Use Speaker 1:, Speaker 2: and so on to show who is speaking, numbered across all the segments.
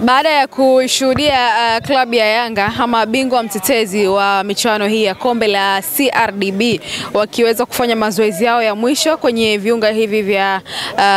Speaker 1: Baada ya kushuhudia klabu ya Yanga ama bingwa mtetezi wa michuano hii ya kombe la CRDB wakiweza kufanya mazoezi yao ya mwisho kwenye viunga hivi vya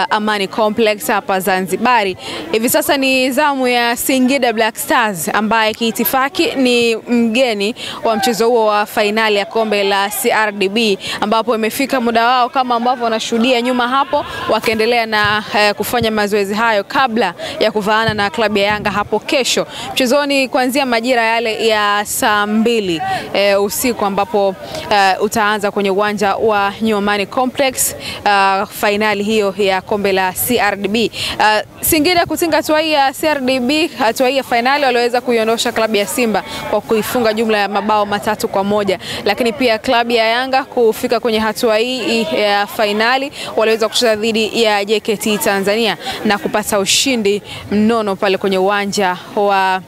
Speaker 1: Amani Complex hapa Zanzibari, hivi sasa ni zamu ya Singida Black Stars ambaye kiitifaki ni mgeni wa mchezo huo wa fainali ya kombe la CRDB, ambapo imefika muda wao kama ambavyo wanashuhudia nyuma hapo, wakaendelea na kufanya mazoezi hayo kabla ya kuvaana na klabu ya Yanga hapo kesho. Mchezoni kuanzia majira yale ya saa 2 usiku ambapo utaanza kwenye uwanja wa New Amani Complex fainali hiyo ya kombe la CRDB. Singida kutinga hatua hii ya CRDB, hatua hii ya fainali, waliweza kuiondosha klabu ya Simba kwa kuifunga jumla ya mabao 3-1, lakini pia klabu ya Yanga kufika kwenye hatua hii ya fainali waliweza kucheza dhidi ya JKT Tanzania na kupata ushindi mnono pale kwenye uwanja wa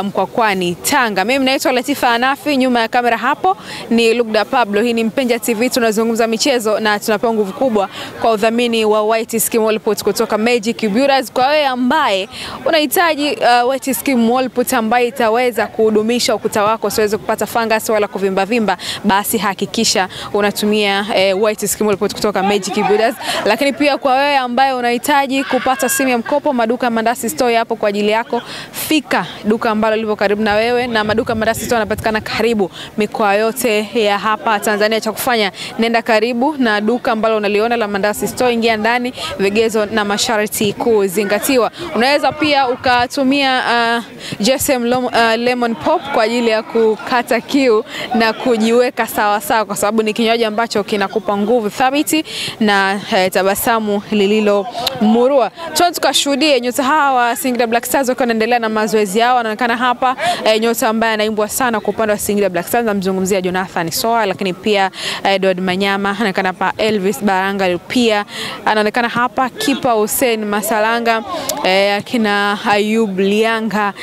Speaker 1: Mkwakwani Tanga. Mimi naitwa Latifa Anafi, nyuma ya kamera hapo ni Lugda Pablo. Hii ni Mpenja TV, tunazungumza michezo na tunapewa nguvu kubwa kwa udhamini wa White Skim Wallput kutoka Magic Builders. Kwa wewe ambaye unahitaji White Skim Wallput ambaye itaweza kuhudumisha ukuta wako usiweze kupata fungus wala kuvimba vimba, basi hakikisha unatumia White Skim Wallput kutoka Magic Builders. Lakini pia kwa wewe ambaye unahitaji kupata simu ya mkopo, maduka Mandasi Store hapo kwa ajili yako. Fika duka ambalo lipo karibu na wewe, na maduka Mandasi Store yanapatikana karibu mikoa yote ya hapa Tanzania. Cha kufanya, nenda karibu na duka ambalo unaliona la Mandasi Store, ingia ndani, vigezo na masharti kuzingatiwa. Unaweza pia ukatumia GSM Lemon Pop kwa ajili ya kukata kiu na kujiweka sawa sawa, kwa sababu ni kinywaji ambacho kinakupa nguvu thabiti na tabasamu lililo murua. Tukashuhudia nyota hawa Singida Black Stars wakiwa wanaendelea na mazoezi yao. Anaonekana hapa nyota ambaye anaimbwa sana kwa upande wa Singida Black Stars, namzungumzia Jonathan Soa, lakini pia Edward Manyama, anaonekana hapa Elvis Baranga, pia anaonekana hapa kipa Hussein Masalanga, akina Ayub Lianga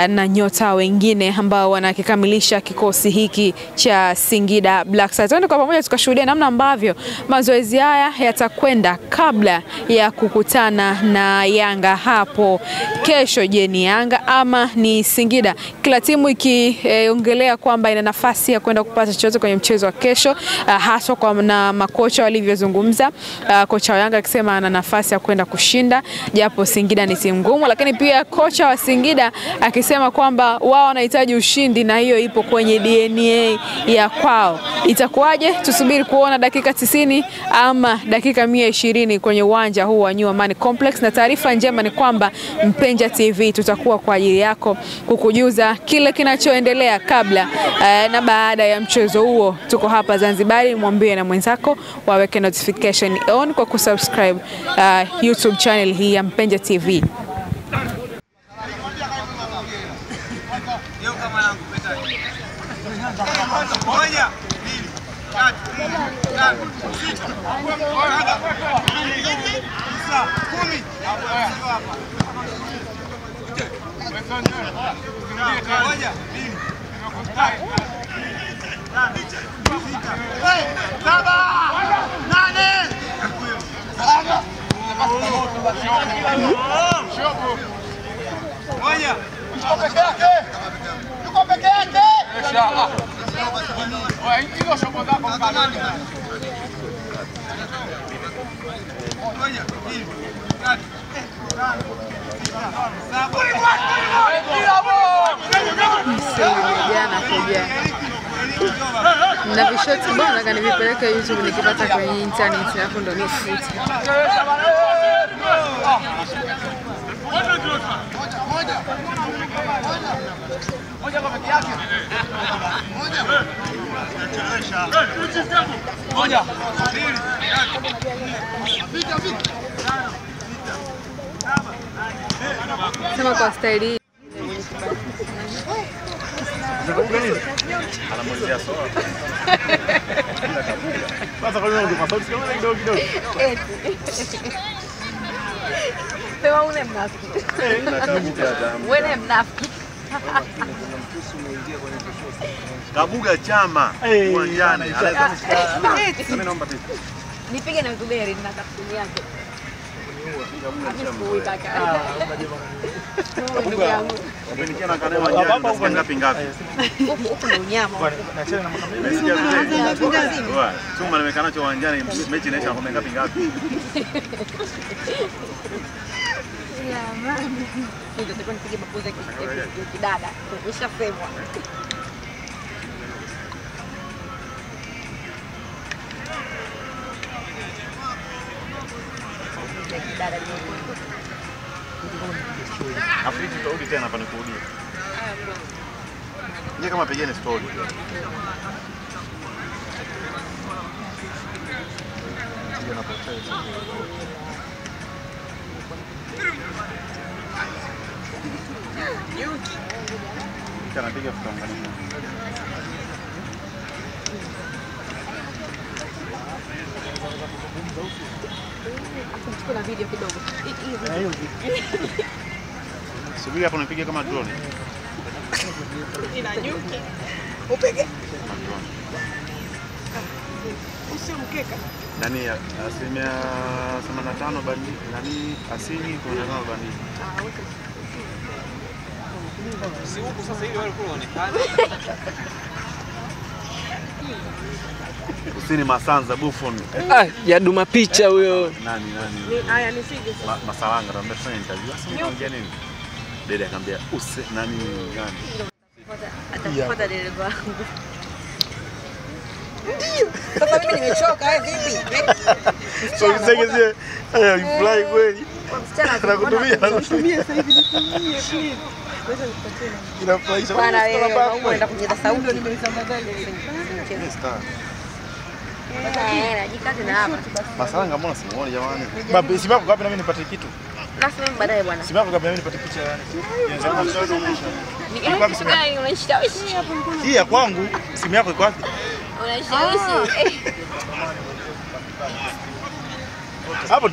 Speaker 1: na nyota wengine ambao wanakikamilisha kikosi hiki cha Singida Black Stars. Twende kwa pamoja tukashuhudia namna ambavyo mazoezi haya yatakwenda kabla ya kukutana na Yanga hapo kesho. Je, ni Yanga ama ni Singida? Kila timu ikiongelea kwamba ina nafasi ya kwenda kupata chochote kwenye mchezo wa kesho, haswa kwa na makocha walivyozungumza. Kocha wa Yanga akisema ana nafasi ya kwenda kushinda japo Singida ni timu ngumu, lakini pia kocha wa Singida akisema kwamba wao wanahitaji ushindi na hiyo ipo kwenye DNA ya kwao. Itakuwaje? Tusubiri kuona dakika 90 ama dakika 120 kwenye uwanja huu wa New Amani Complex, na taarifa njema ni kwamba Mpenja TV tutakuwa kwa ajili yako kukujuza kile kinachoendelea kabla na baada ya mchezo huo. Tuko hapa Zanzibari, mwambie na mwenzako waweke notification on kwa kusubscribe YouTube channel hii ya Mpenja TV. Na vishoti bwana kanivipeleka YouTube nikipata kwenye internet hapo ndo nifute. Sema kwa staili
Speaker 2: anamwezea Soa. Sasa kwa nini unasema sauti kama kidogo kidogo?
Speaker 3: Sema une mnafiki. Wewe mnafiki.
Speaker 2: Kabuga chama uwanjani.
Speaker 3: Nipige na Zuberi na kapteni yake.
Speaker 2: Umenikia na kanema jana unasikia ngapi ngapi?
Speaker 3: Huko ndo nyama.
Speaker 2: Nachana na makamera. Umesikia vile? Poa. Chuma nimekaa nacho uwanjani mechi inaisha kwa ngapi ngapi?
Speaker 3: Ndio tutakuwa nipige mapoza kidada. Nishasemwa.
Speaker 2: Afrika tutarudi tena hapa nikurudia. Ni kama pigeni story. Sija na poteza. Kana piga kutangalia.
Speaker 3: Kuna video kidogo.
Speaker 2: Subiri hapo nipiga kama drone.
Speaker 3: Ina nyuki. Upige. Usimkeka.
Speaker 2: Nani 85% bandi, nani asili kuna kama bandi.
Speaker 4: Si huko sasa hivi wale kule wanaonekana.
Speaker 2: Usini Masanza Buffon.
Speaker 4: Jaduma picha huyo.
Speaker 2: Nani?
Speaker 3: Haya nisije sasa.
Speaker 2: Masalanga ndio amefanya interview. Sasa ongea nini? Dede akamwambia nani?
Speaker 3: Atafuata dereva wangu. Ndio. Sasa mimi nimechoka vipi?
Speaker 2: So isegeze fly kweli. Nakutumia
Speaker 3: sasa hivi nitumie please. Wewe unipatie na.
Speaker 2: Inafurahisha.
Speaker 3: Bwana wewe unaenda kunyeza sauti ndio nimeisambaza ile. Najikaze na hapa.
Speaker 2: Masalanga mbona simuoni jamani?
Speaker 5: Baba, simu yako ngapi na mimi nipate kitu?
Speaker 3: Nasema baadaye bwana.
Speaker 5: Simu yako ngapi na mimi nipate picha yani?
Speaker 3: Unanishawishi hapo mkono.
Speaker 5: Hii ya kwangu, simu yako iko wapi?
Speaker 3: Unanishawishi.
Speaker 5: Hapo